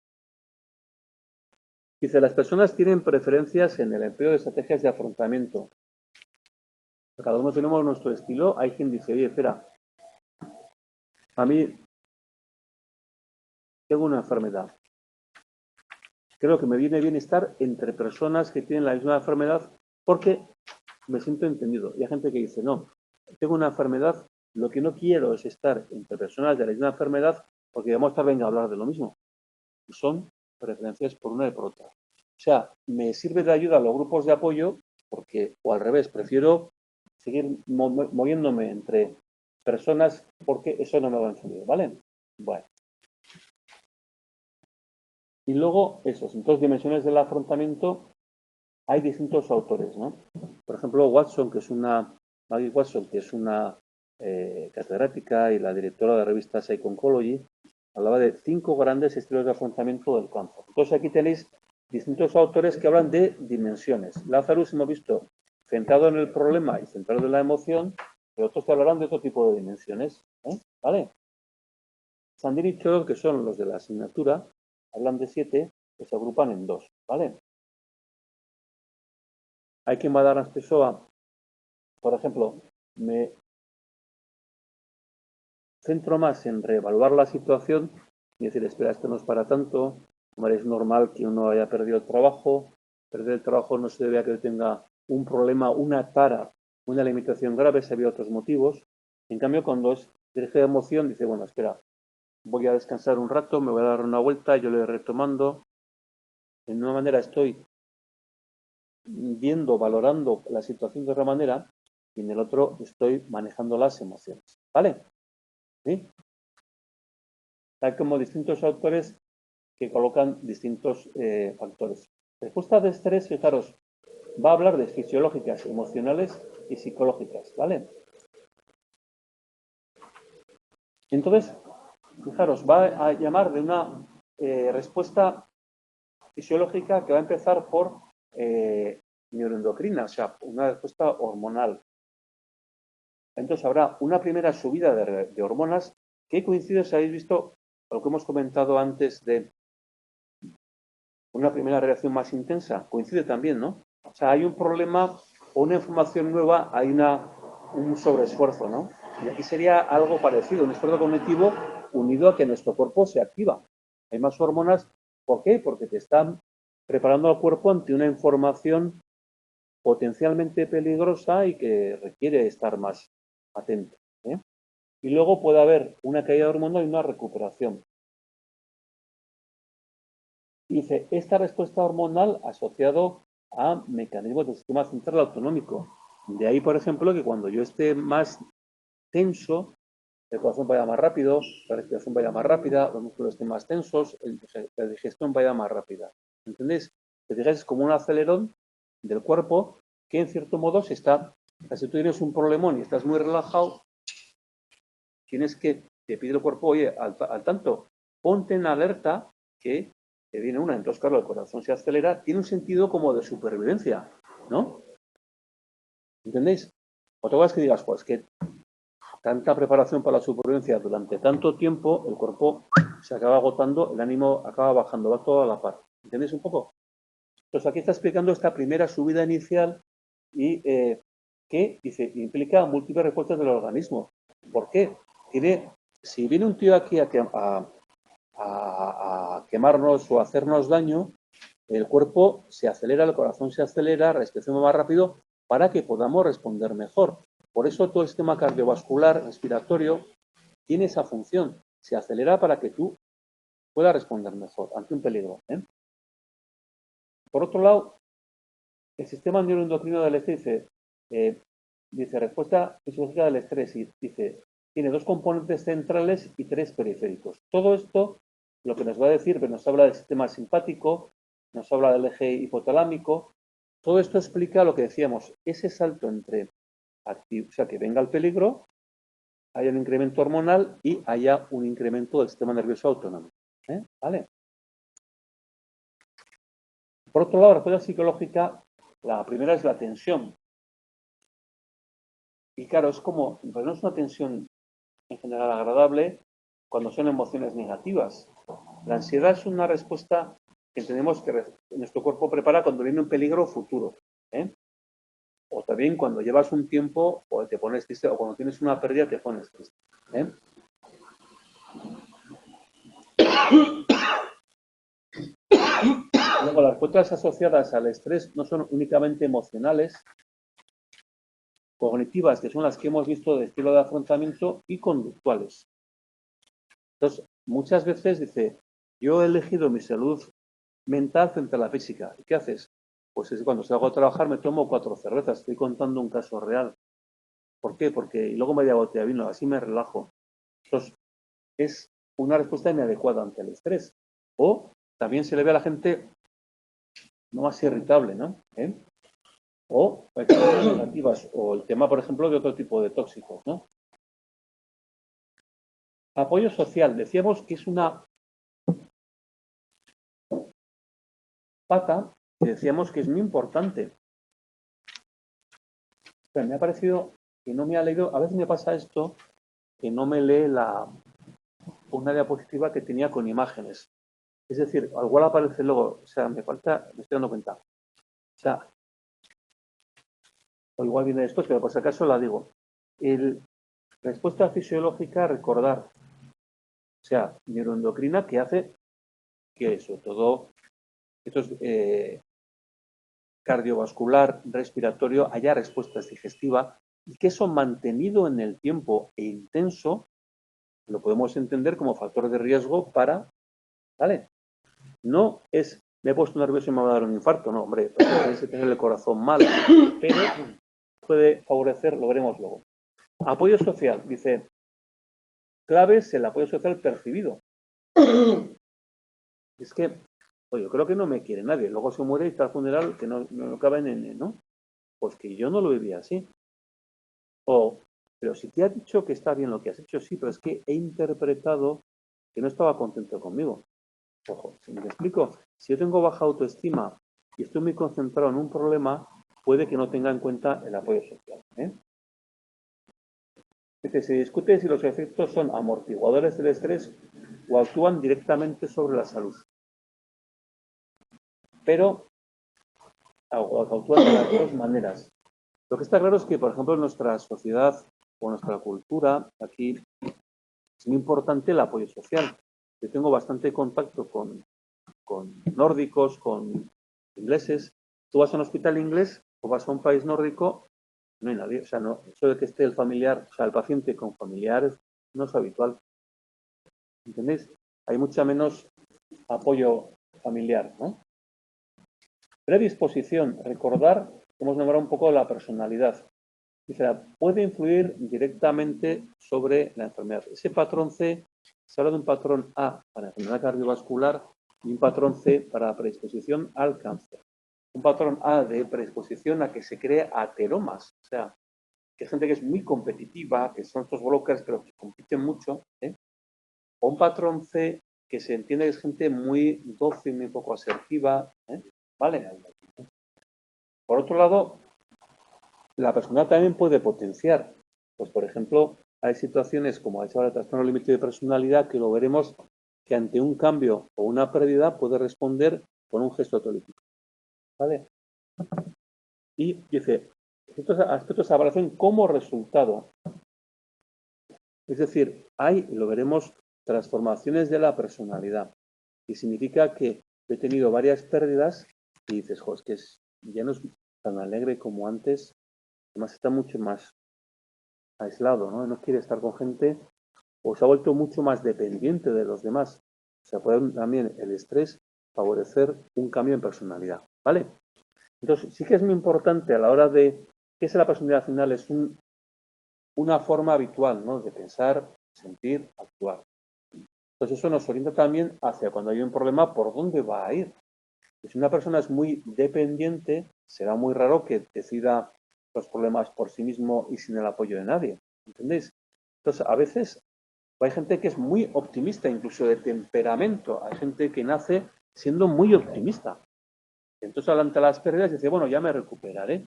Dice, las personas tienen preferencias en el empleo de estrategias de afrontamiento. Cada uno tenemos nuestro estilo. Hay quien dice, oye, espera, a mí tengo una enfermedad. Creo que me viene bien estar entre personas que tienen la misma enfermedad porque me siento entendido. Y hay gente que dice, no, tengo una enfermedad, lo que no quiero es estar entre personas de la misma enfermedad porque vamos a estar, venga, a hablar de lo mismo. Y son preferencias por una y por otra. O sea, me sirve de ayuda a los grupos de apoyo porque, o al revés, prefiero seguir moviéndome entre personas porque eso no me va a influir, ¿vale? Bueno. Y luego, esos, en dos dimensiones del afrontamiento hay distintos autores, ¿no? Por ejemplo, Maggie Watson, que es una catedrática y la directora de la revista Psycho-Oncology, hablaba de 5 grandes estilos de afrontamiento del cáncer. Entonces aquí tenéis distintos autores que hablan de dimensiones. Lazarus hemos visto centrado en el problema y centrado en la emoción, pero otros te hablarán de otro tipo de dimensiones, ¿vale? Sandin y Chodor, que son los de la asignatura, hablan de 7, que se agrupan en 2, ¿vale? Hay quien va a dar acceso a, por ejemplo, me centro más en reevaluar la situación y decir, espera, esto no es para tanto, es normal que uno haya perdido el trabajo, perder el trabajo no se debe a que tenga un problema, una tara, una limitación grave, si había otros motivos. En cambio, cuando es dirige de emoción, dice, bueno, espera, voy a descansar un rato, me voy a dar una vuelta, yo le voy retomando. De una manera estoy viendo, valorando la situación de otra manera y en el otro estoy manejando las emociones. ¿Vale? ¿Sí? Hay como distintos autores que colocan distintos factores. Respuesta de estrés, fijaros, va a hablar de fisiológicas, emocionales y psicológicas, ¿vale? Entonces, fijaros, va a llamar de una respuesta fisiológica que va a empezar por neuroendocrina, o sea, una respuesta hormonal. Entonces habrá una primera subida de hormonas que coincide, si habéis visto, lo que hemos comentado antes de una primera reacción más intensa, coincide también, ¿no? O sea, hay un problema o una información nueva, hay un sobreesfuerzo, ¿no? Y aquí sería algo parecido, un esfuerzo cognitivo unido a que nuestro cuerpo se activa. Hay más hormonas, ¿por qué? Porque te están preparando al cuerpo ante una información potencialmente peligrosa y que requiere estar más atento. Y luego puede haber una caída hormonal y una recuperación. Dice, esta respuesta hormonal asociado a mecanismos del sistema central autonómico. De ahí, por ejemplo, que cuando yo esté más tenso, el corazón vaya más rápido, la respiración vaya más rápida, los músculos estén más tensos, la digestión vaya más rápida. ¿Entendéis? Te fijáis, es como un acelerón del cuerpo que en cierto modo se está... O sea, si tú tienes un problemón y estás muy relajado, tienes que, te pide el cuerpo, oye, al tanto, ponte en alerta que te viene una. Entonces, claro, el corazón se acelera, tiene un sentido como de supervivencia, ¿no? ¿Entendéis? Otra cosa es que digas, pues que tanta preparación para la supervivencia durante tanto tiempo, el cuerpo se acaba agotando, el ánimo acaba bajando, va todo a la par. ¿Entendéis un poco? Entonces aquí está explicando esta primera subida inicial y que dice, implica múltiples respuestas del organismo. ¿Por qué? Si viene un tío aquí a quemarnos o a hacernos daño, el cuerpo se acelera, el corazón se acelera, la respiración va más rápido para que podamos responder mejor. Por eso todo el sistema cardiovascular, respiratorio, tiene esa función. Se acelera para que tú puedas responder mejor ante un peligro. Por otro lado, el sistema neuroendocrino del estrés dice respuesta fisiológica del estrés y dice tiene 2 componentes centrales y 3 periféricos. Todo esto lo que nos va a decir, pero nos habla del sistema simpático, nos habla del eje hipotalámico. Todo esto explica lo que decíamos, ese salto entre o sea, que venga el peligro, haya un incremento hormonal y haya un incremento del sistema nervioso autónomo. ¿Vale? Por otro lado, la respuesta psicológica, la primera es la tensión. Y claro, es como, pues no es una tensión en general agradable cuando son emociones negativas. La ansiedad es una respuesta que tenemos que nuestro cuerpo prepara cuando viene un peligro futuro. O también cuando llevas un tiempo o te pones triste o cuando tienes una pérdida te pones triste. Luego, las respuestas asociadas al estrés no son únicamente emocionales, cognitivas, que son las que hemos visto de estilo de afrontamiento, y conductuales. Entonces, muchas veces dice, yo he elegido mi salud mental frente a la física. ¿Y qué haces? Pues es cuando salgo a trabajar me tomo 4 cervezas. Estoy contando un caso real. ¿Por qué? Porque y luego media botella de vino, así me relajo. Entonces, es una respuesta inadecuada ante el estrés. O también se le ve a la gente no más irritable, ¿no? O negativas, o el tema, por ejemplo, de otro tipo de tóxicos, ¿no? Apoyo social. Decíamos que es una pata que decíamos que es muy importante. Pero me ha parecido que no me ha leído, a veces me pasa esto, que no me lee una diapositiva que tenía con imágenes. Es decir, al igual aparece luego, o sea, me falta, me estoy dando cuenta. O sea, o igual viene después, pero por si acaso la digo. Respuesta fisiológica, recordar. O sea, neuroendocrina que hace que sobre todo esto es cardiovascular, respiratorio, haya respuestas digestivas y que eso mantenido en el tiempo e intenso lo podemos entender como factor de riesgo para, ¿vale? No es, me he puesto nervioso y me va a dar un infarto, no, hombre, puede tener el corazón mal, pero puede favorecer, lo veremos luego. Apoyo social, dice, clave es el apoyo social percibido. Es que, oye, yo creo que no me quiere nadie, luego se muere y está al funeral que no cabe en, ¿no? Pues que yo no lo vivía así. O, pero si te ha dicho que está bien lo que has hecho, sí, pero es que he interpretado que no estaba contento conmigo. Ojo, si me explico, si yo tengo baja autoestima y estoy muy concentrado en un problema, puede que no tenga en cuenta el apoyo social. Se discute si los efectos son amortiguadores del estrés o actúan directamente sobre la salud. Pero actúan de las dos maneras. Lo que está claro es que, por ejemplo, en nuestra sociedad o nuestra cultura, aquí es muy importante el apoyo social. Yo tengo bastante contacto con nórdicos, con ingleses. Tú vas a un hospital inglés o vas a un país nórdico no hay nadie. O sea, no, eso de que esté el familiar, o sea, el paciente con familiares no es habitual. ¿Entendéis? Hay mucha menos apoyo familiar, ¿no? Predisposición, recordar, hemos nombrado un poco la personalidad. Dice, puede influir directamente sobre la enfermedad. Ese patrón C, se habla de un patrón A para enfermedad cardiovascular y un patrón C para predisposición al cáncer. Un patrón A de predisposición a que se cree ateromas, o sea, que hay gente que es muy competitiva, que son estos blockers, pero que compiten mucho, ¿eh? O un patrón C que se entiende que es gente muy dócil, muy poco asertiva, ¿eh? ¿Vale? Por otro lado, la persona también puede potenciar. Pues, por ejemplo, hay situaciones como ha hecho ahora el trastorno límite de personalidad que lo veremos que ante un cambio o una pérdida puede responder con un gesto autolítico. ¿Vale? Y dice, estos aspectos aparecen como resultado. Es decir, hay, lo veremos, transformaciones de la personalidad. Y significa que he tenido varias pérdidas y dices, jo, es que ya no es tan alegre como antes, además está mucho más aislado, ¿no? No quiere estar con gente o se ha vuelto mucho más dependiente de los demás. O sea, puede también el estrés favorecer un cambio en personalidad, ¿vale? Entonces, sí que es muy importante a la hora de qué es la personalidad final, es una forma habitual, ¿no? De pensar, sentir, actuar. Entonces, eso nos orienta también hacia cuando hay un problema, por dónde va a ir. Y si una persona es muy dependiente, será muy raro que decida los problemas por sí mismo y sin el apoyo de nadie. ¿Entendéis? Entonces, a veces hay gente que es muy optimista, incluso de temperamento. Hay gente que nace siendo muy optimista. Entonces, ante las pérdidas, dice, bueno, ya me recuperaré.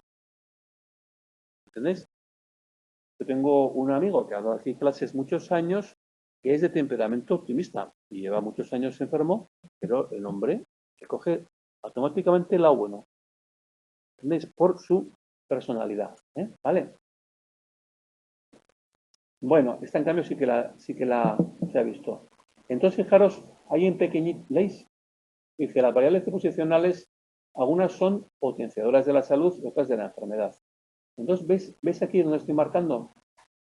¿Entendéis? Yo tengo un amigo que ha dado aquí clases muchos años, que es de temperamento optimista y lleva muchos años enfermo, pero el hombre se coge automáticamente el lado bueno. ¿Entendéis? Por su personalidad. ¿Vale? Bueno, esta en cambio sí que se ha visto. Entonces, fijaros, hay en pequeñito, ¿veis? Dice, las variables posicionales, algunas son potenciadoras de la salud y otras de la enfermedad. Entonces, ¿ves aquí donde estoy marcando?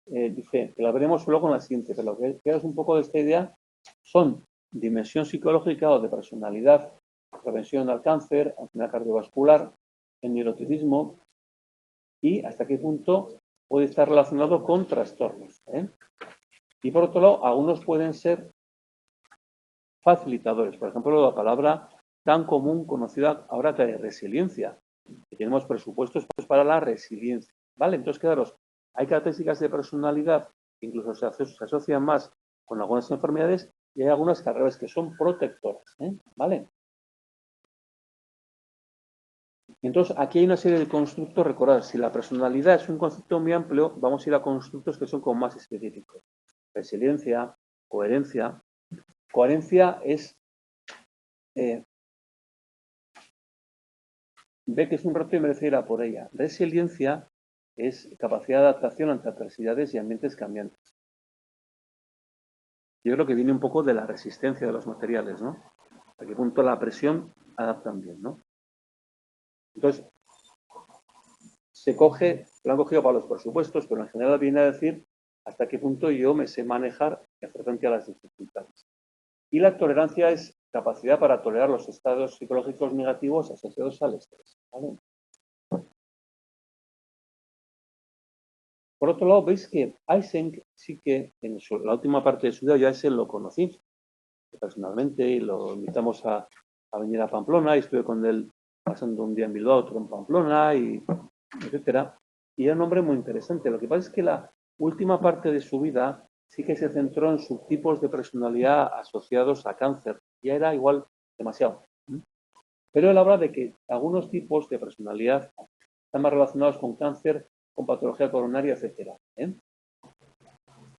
Dice, que la veremos luego en la siguiente, pero lo que quedas un poco de esta idea son dimensión psicológica o de personalidad, prevención al cáncer, enfermedad cardiovascular, el neuroticismo y hasta qué punto puede estar relacionado con trastornos. Y por otro lado, algunos pueden ser facilitadores. Por ejemplo, la palabra tan común conocida ahora que es resiliencia, que tenemos presupuestos para la resiliencia. ¿Vale? Entonces, quedaros, hay características de personalidad que incluso se asocian más con algunas enfermedades y hay algunas que al revés, que son protectoras. ¿Vale? Entonces, aquí hay una serie de constructos. Recordad, si la personalidad es un concepto muy amplio, vamos a ir a constructos que son como más específicos. Resiliencia, coherencia. Coherencia es ve que es un reto y merece ir a por ella. Resiliencia es capacidad de adaptación ante adversidades y ambientes cambiantes. Yo creo que viene un poco de la resistencia de los materiales, ¿no? A qué punto la presión adaptan bien, ¿no? Entonces, lo han cogido para los presupuestos, pero en general viene a decir hasta qué punto yo me sé manejar y hacer frente a las dificultades. Y la tolerancia es capacidad para tolerar los estados psicológicos negativos asociados al estrés, ¿vale? Por otro lado, veis que Eysenck sí que en la última parte de su vida ya ese lo conocí personalmente y lo invitamos a venir a Pamplona y estuve con él pasando un día en Bilbao, otro en Pamplona, y etcétera. Y era un hombre muy interesante. Lo que pasa es que la última parte de su vida sí que se centró en subtipos de personalidad asociados a cáncer. Ya era igual demasiado. Pero él habla de que algunos tipos de personalidad están más relacionados con cáncer, con patología coronaria, etcétera.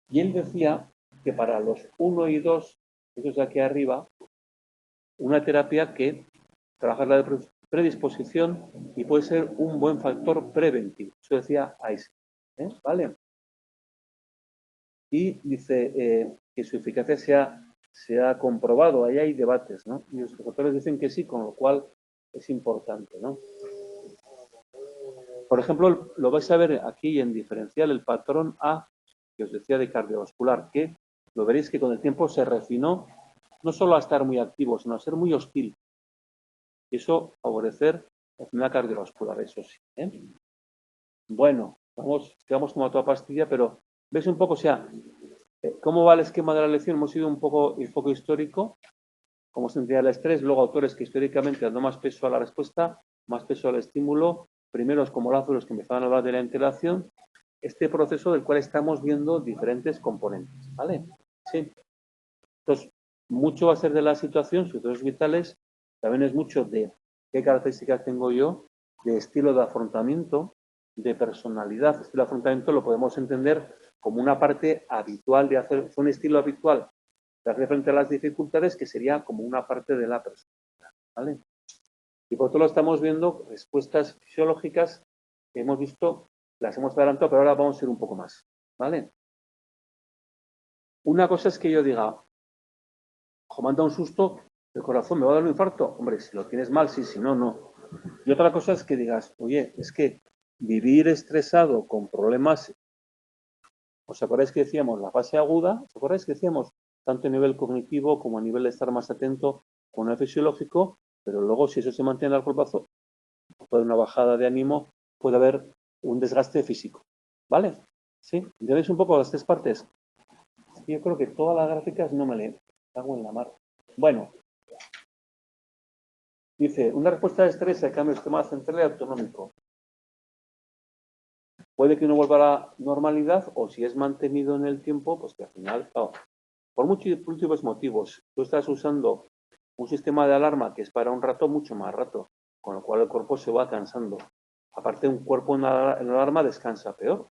Y él decía que para los 1 y 2, esos de aquí arriba, una terapia que trabaja la predisposición y puede ser un buen factor preventivo. Eso decía Eysenck. ¿Vale? Y dice que su eficacia se ha comprobado. Ahí hay debates, ¿no? Y los autores dicen que sí, con lo cual es importante, ¿no? Por ejemplo, lo vais a ver aquí en diferencial, el patrón A, que os decía de cardiovascular, que lo veréis que con el tiempo se refinó no solo a estar muy activo, sino a ser muy hostil. Y eso favorecer la enfermedad cardiovascular, eso sí. Bueno, quedamos como a toda pastilla, pero ves un poco, o sea, cómo va el esquema de la lección. Hemos ido un poco histórico, cómo se entiende el estrés, luego autores que históricamente dando más peso a la respuesta, más peso al estímulo, primeros como Lázaro que empezaban a hablar de la interacción, este proceso del cual estamos viendo diferentes componentes, ¿vale? Sí. Entonces, mucho va a ser de la situaciones vitales, también es mucho de qué características tengo yo, de estilo de afrontamiento, de personalidad. Estilo de afrontamiento lo podemos entender como una parte habitual de hacer, un estilo habitual de hacer frente a las dificultades que sería como una parte de la personalidad, ¿vale? Y por otro lado estamos viendo respuestas fisiológicas que hemos visto, las hemos adelantado, pero ahora vamos a ir un poco más, ¿vale? Una cosa es que yo diga, ojo, me han dado un susto, el corazón me va a dar un infarto. Hombre, si lo tienes mal, sí, si no, no. Y otra cosa es que digas, oye, es que vivir estresado con problemas, ¿os acordáis que decíamos la fase aguda? ¿Os acordáis que decíamos tanto a nivel cognitivo como a nivel de estar más atento con el fisiológico? Pero luego, si eso se mantiene a largo plazo, puede haber una bajada de ánimo, puede haber un desgaste físico. ¿Vale? ¿Sí? ¿Entendéis un poco las tres partes? Yo creo que todas las gráficas no me leen. Hago en la mar. Bueno, dice, una respuesta de estrés a cambio sistema central y autonómico. Puede que uno vuelva a la normalidad o si es mantenido en el tiempo, pues que al final, por múltiples motivos, tú estás usando un sistema de alarma que es para un rato, mucho más rato, con lo cual el cuerpo se va cansando. Aparte, un cuerpo en alarma descansa peor.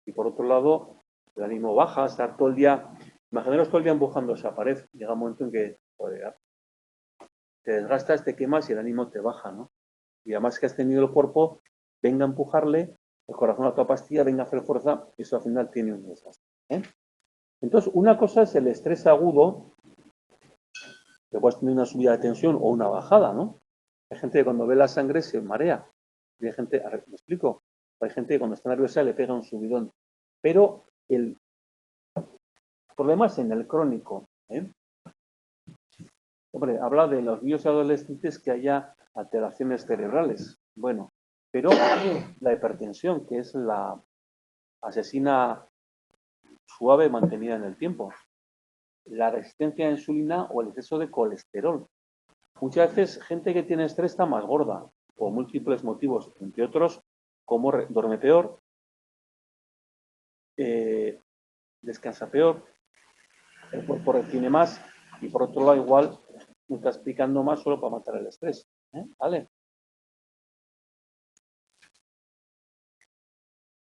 Y por otro lado, el ánimo baja, estar todo el día, imaginaros todo el día empujando esa pared, llega un momento en que te desgastas, te quemas y el ánimo te baja, ¿no? Y además que has tenido el cuerpo, venga a empujarle, el corazón a toda pastilla, venga a hacer fuerza, y eso al final tiene un desgaste. Entonces, una cosa es el estrés agudo, que puedes tener una subida de tensión o una bajada, ¿no? Hay gente que cuando ve la sangre se marea. Y hay gente, a ver, ¿me explico? Hay gente que cuando está nerviosa le pega un subidón. Pero el problema es en el crónico. Hombre, habla de los niños y adolescentes que haya alteraciones cerebrales. Bueno, pero la hipertensión, que es la asesina suave mantenida en el tiempo, la resistencia a la insulina o el exceso de colesterol. Muchas veces gente que tiene estrés está más gorda, por múltiples motivos, entre otros, como duerme peor, descansa peor, el cuerpo retiene más y por otro lado igual no estás picando más solo para matar el estrés. ¿Vale?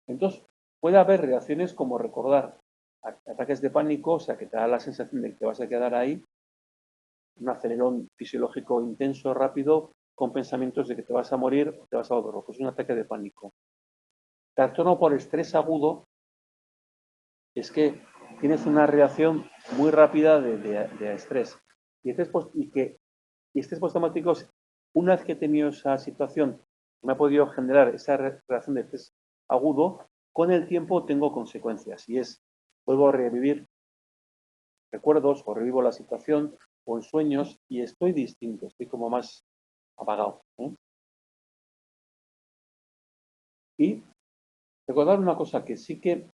Entonces, puede haber reacciones como recordar ataques de pánico, o sea, que te da la sensación de que te vas a quedar ahí, un acelerón fisiológico intenso, rápido, con pensamientos de que te vas a morir o te vas a volver loco. Es un ataque de pánico. Trastorno por estrés agudo es que tienes una reacción muy rápida de estrés. Y estrés postraumático, una vez que he tenido esa situación, me ha podido generar esa reacción de estrés agudo, con el tiempo tengo consecuencias. Y vuelvo a revivir recuerdos o revivo la situación o en sueños y estoy distinto, estoy como más apagado. Y recordar una cosa, que sí que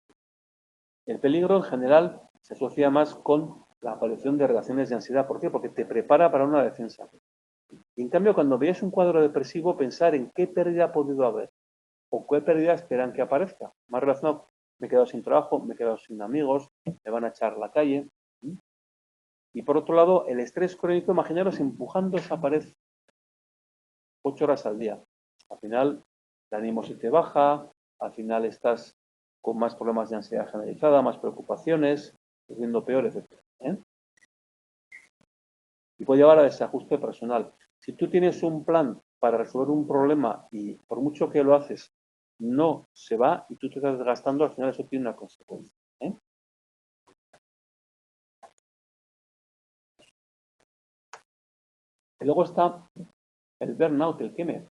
el peligro en general se asocia más con la aparición de reacciones de ansiedad. ¿Por qué? Porque te prepara para una defensa. Y en cambio, cuando veas un cuadro depresivo, pensar en qué pérdida ha podido haber o qué pérdida esperan que aparezca. Más relacionado, me he quedado sin trabajo, me he quedado sin amigos, me van a echar a la calle. Y por otro lado, el estrés crónico, imaginaros empujando esa pared 8 horas al día. Al final, el ánimo se te baja, al final estás con más problemas de ansiedad generalizada, más preocupaciones, viviendo peor, etc. Y puede llevar a desajuste personal. Si tú tienes un plan para resolver un problema y por mucho que lo haces, no se va y tú te estás desgastando, al final eso tiene una consecuencia. Y luego está el burnout, el queme.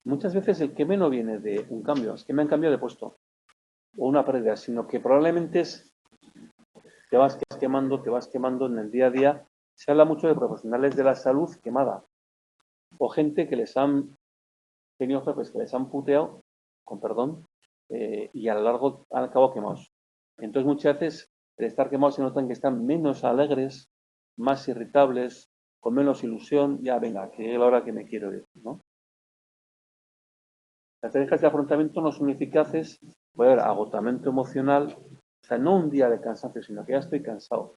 muchas veces el queme no viene de un cambio, es que me han cambiado de puesto o una pérdida, sino que probablemente es te vas quemando en el día a día. Se habla mucho de profesionales de la salud quemada o gente que les han tenido jefes que les han puteado, con perdón, y a lo largo han acabado quemados. Entonces muchas veces el estar quemados se notan que están menos alegres, más irritables, con menos ilusión, ya venga, que llegue la hora que me quiero ir, ¿no? Las técnicas de afrontamiento no son eficaces, puede haber agotamiento emocional, o sea, no un día de cansancio, sino que ya estoy cansado.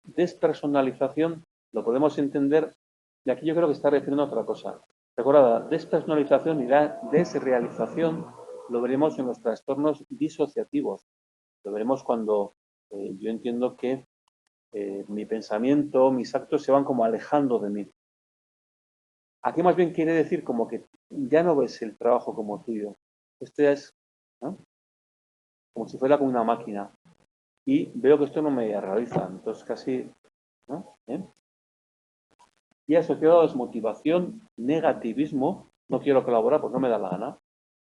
Despersonalización lo podemos entender, y aquí yo creo que está refiriendo a otra cosa. Recordad, despersonalización y desrealización lo veremos en los trastornos disociativos. Lo veremos cuando yo entiendo que mi pensamiento, mis actos se van como alejando de mí. Aquí más bien quiere decir como que ya no ves el trabajo como tuyo. Esto ya es, ¿no?, como si fuera como una máquina. Y veo que esto no me realiza. Entonces casi, ¿no? Y asociado a desmotivación, negativismo, no quiero colaborar, pues no me da la gana.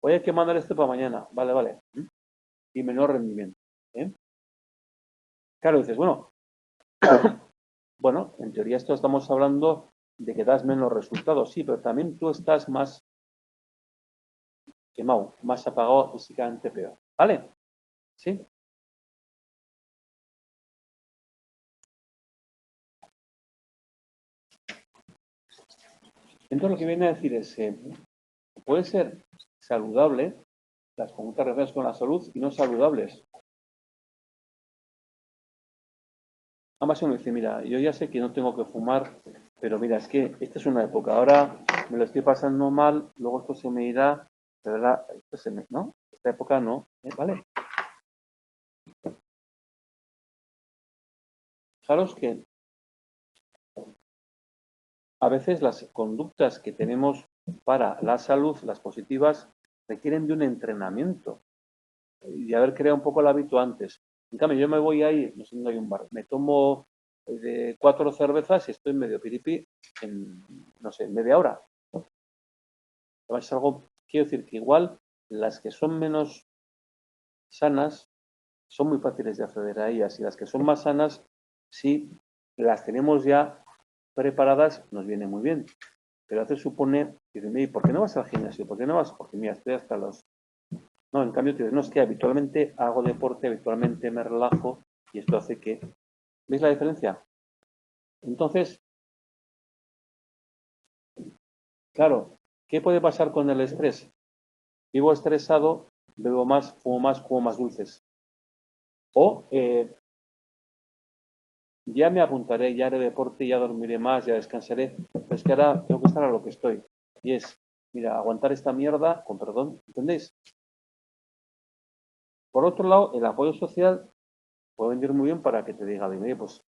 Oye, hay que mandar esto para mañana. Vale, vale. Y menor rendimiento. Claro, dices, bueno, bueno, en teoría esto estamos hablando de que das menos resultados, sí, pero también tú estás más quemado, más apagado, físicamente peor. ¿Vale? ¿Sí? Entonces lo que viene a decir es, puede ser saludable las conductas relacionadas con la salud y no saludables. Ambas uno dice, mira, yo ya sé que no tengo que fumar, pero mira, es que esta es una época, ahora me lo estoy pasando mal, luego esto se me irá, de verdad, ¿no? Esta época no, ¿vale? Fijaros que a veces las conductas que tenemos para la salud, las positivas, requieren de un entrenamiento y de haber creado un poco el hábito antes. En cambio, yo me voy ahí, no sé dónde hay un bar, me tomo 4 cervezas y estoy medio piripi en, no sé, media hora. Es algo, quiero decir que igual las que son menos sanas son muy fáciles de acceder a ellas y las que son más sanas, si las tenemos ya preparadas, nos viene muy bien. Pero hace supone, dicen, ¿por qué no vas al gimnasio? ¿Por qué no vas? Porque mira, estoy hasta los... No, en cambio, te dices, no, es que habitualmente hago deporte, habitualmente me relajo y esto hace que... ¿Veis la diferencia? Entonces, claro, ¿qué puede pasar con el estrés? Vivo estresado, bebo más, como más dulces. O ya me apuntaré, ya haré deporte, ya dormiré más, ya descansaré. Pero es que ahora tengo que estar a lo que estoy. Y es, mira, aguantar esta mierda, con perdón, ¿entendéis? Por otro lado, el apoyo social puede venir muy bien para que te diga, oye, pues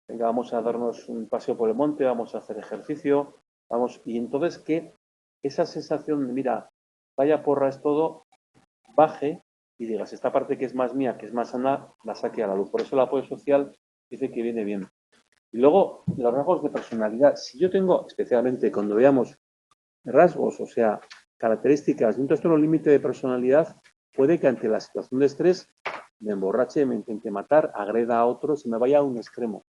venga, vamos a darnos un paseo por el monte, vamos a hacer ejercicio, vamos. Y entonces que esa sensación de, mira, vaya porra es todo, baje y digas, esta parte que es más mía, que es más sana, la saque a la luz. Por eso el apoyo social dice que viene bien. Y luego, los rasgos de personalidad. Si yo tengo, especialmente cuando veamos rasgos, o sea, características de un trastorno límite de personalidad, puede que ante la situación de estrés me emborrache, me intente matar, agreda a otros y me vaya a un extremo.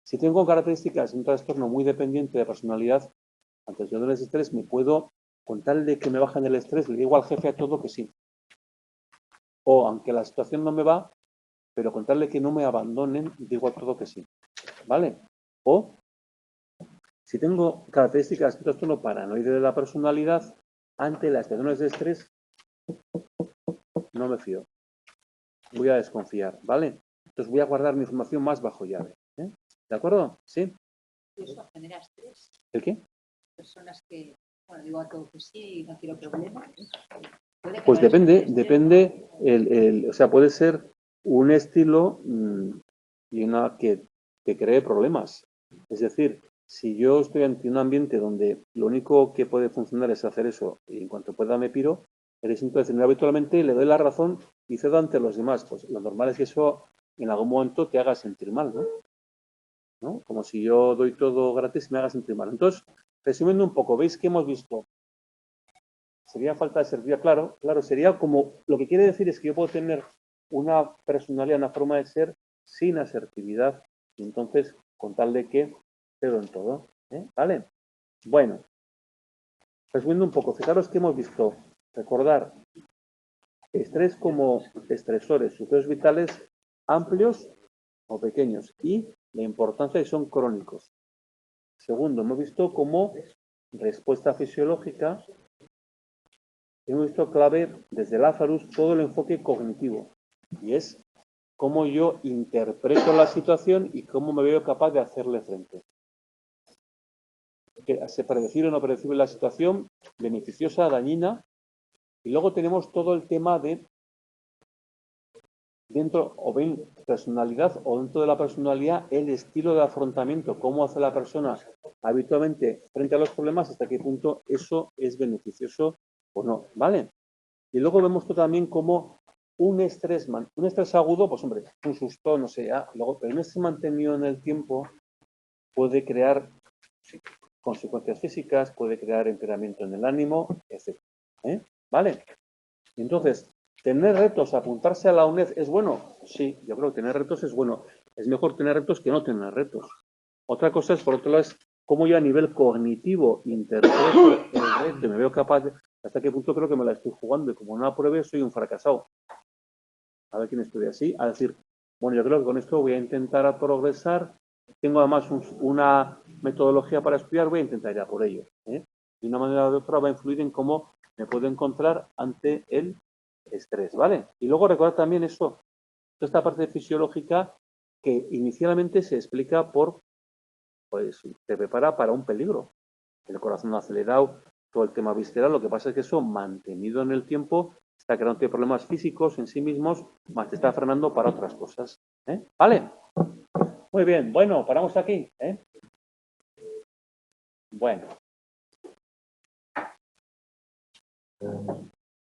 Si tengo características de un trastorno muy dependiente de personalidad, ante situaciones de estrés me puedo, con tal de que me bajen el estrés, le digo al jefe a todo que sí. O aunque la situación no me va, pero con tal de que no me abandonen, digo a todo que sí. ¿Vale? O si tengo características de un trastorno paranoide de la personalidad, ante las situaciones de estrés, no me fío. Voy a desconfiar, ¿vale? Entonces voy a guardar mi información más bajo llave. ¿De acuerdo? ¿Sí? Eso genera estrés. ¿El qué? Personas que, bueno, digo a todo que sí y no quiero problemas. Pues depende, o sea, puede ser un estilo y una que cree problemas. Es decir, si yo estoy ante un ambiente donde lo único que puede funcionar es hacer eso y en cuanto pueda me piro, eres entonces habitualmente le doy la razón y cedo ante los demás. Pues lo normal es que eso en algún momento te haga sentir mal, ¿no? Como si yo doy todo gratis y me haga sentir mal. Entonces, resumiendo un poco, veis que hemos visto Sería falta de asertividad, claro, sería como, lo que quiere decir es que yo puedo tener una personalidad, una forma de ser sin asertividad, y entonces, con tal de que cedo en todo, ¿vale? Bueno, resumiendo un poco, fijaros que hemos visto, recordar, estrés como estresores, sucesos vitales amplios o pequeños, y la importancia de que son crónicos. Segundo, hemos visto como respuesta fisiológica, hemos visto clave desde Lazarus todo el enfoque cognitivo, y es cómo yo interpreto la situación y cómo me veo capaz de hacerle frente. Predecible o no predecible la situación, beneficiosa, dañina, y luego tenemos todo el tema de dentro o bien personalidad o dentro de la personalidad el estilo de afrontamiento, cómo hace la persona habitualmente frente a los problemas, hasta qué punto eso es beneficioso o no, ¿vale? Y luego vemos también como un estrés agudo, pues hombre, un susto, no sé, luego, pero un estrés mantenido en el tiempo puede crear consecuencias físicas, puede crear empeoramiento en el ánimo, etc. ¿Vale? Entonces, ¿tener retos, apuntarse a la UNED es bueno? Sí, yo creo que tener retos es bueno. Es mejor tener retos que no tener retos. Otra cosa es, por otro lado, es cómo yo a nivel cognitivo interpreto el reto y me veo capaz de... ¿Hasta qué punto creo que me la estoy jugando? Y como no apruebe, soy un fracasado. A ver quién estudia así. A decir, bueno, yo creo que con esto voy a intentar progresar. Tengo además una metodología para estudiar, voy a intentar ir a por ello. De una manera o de otra va a influir en cómo me puedo encontrar ante el estrés, ¿vale? Y luego recordar también eso, esta parte fisiológica que inicialmente se explica por, pues, te prepara para un peligro. El corazón acelerado, todo el tema visceral, lo que pasa es que eso, mantenido en el tiempo, está creando problemas físicos en sí mismos, más te está frenando para otras cosas. ¿Vale? Muy bien, bueno, paramos aquí. Bueno.